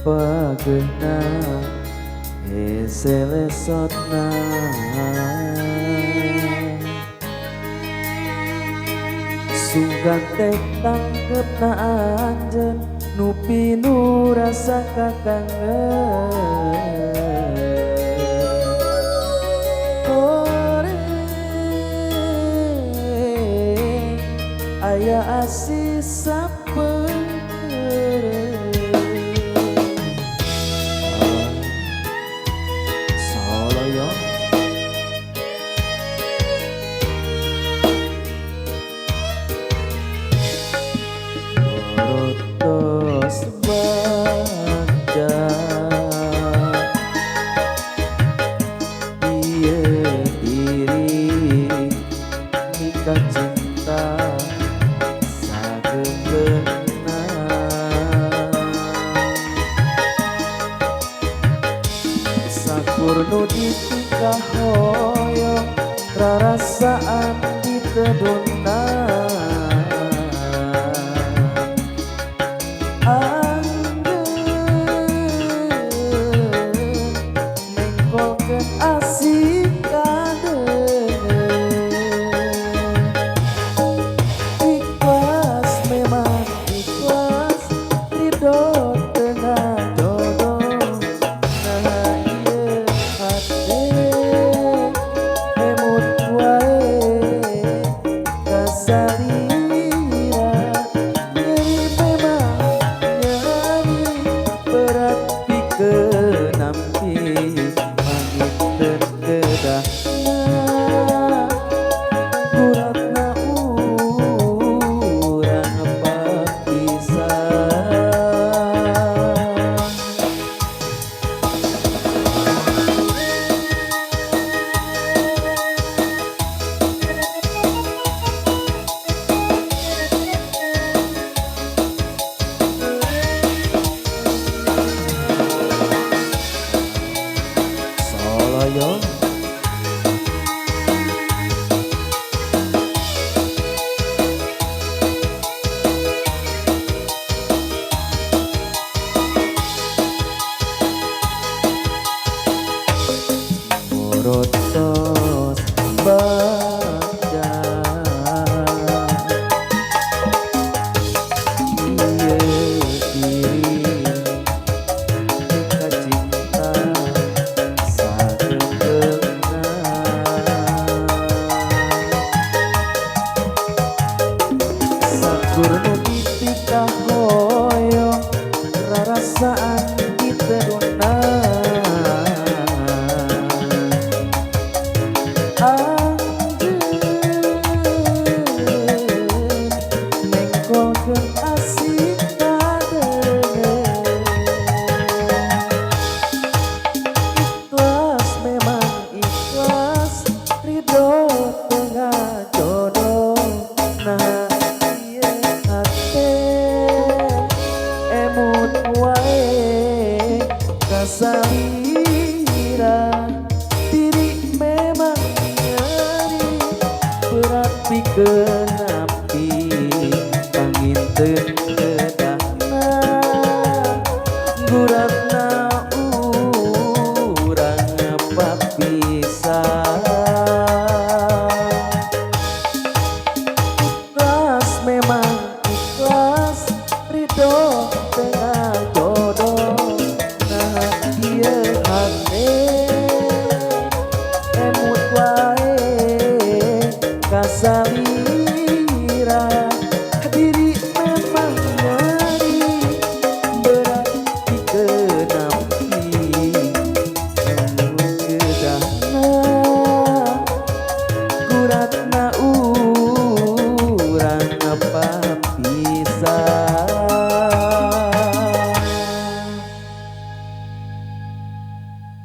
pagena eselesotna sungkan teh tanggep na anjen nupi nu rasa kakangen aya asih saper soloyo borotos baca iye diri nikah cinta sakurnu ditingkah hoyong rarasaan diteduna mengkolkeun asik kadengen ikhlas memang ikhlas ridho tengah jodoh nah ieu hate emut wae kasalira nyeri memang nyeri berat pikeun nampi pangitkeun kedahna guratna urang papisah soloyo borotos baca iye diri nikah cinta sageuna sakurnu ditingkah hoyong rarasaan diteduna mengkolkeun asik kadengen ikhlas memang ikhlas ridho tengah jodoh nah ieu hate emut wae kasalira diri memang nyeri berat pikeun nampi panginteun kedahna guratna urang papisah ikhlas memang ikhlas ridho tengah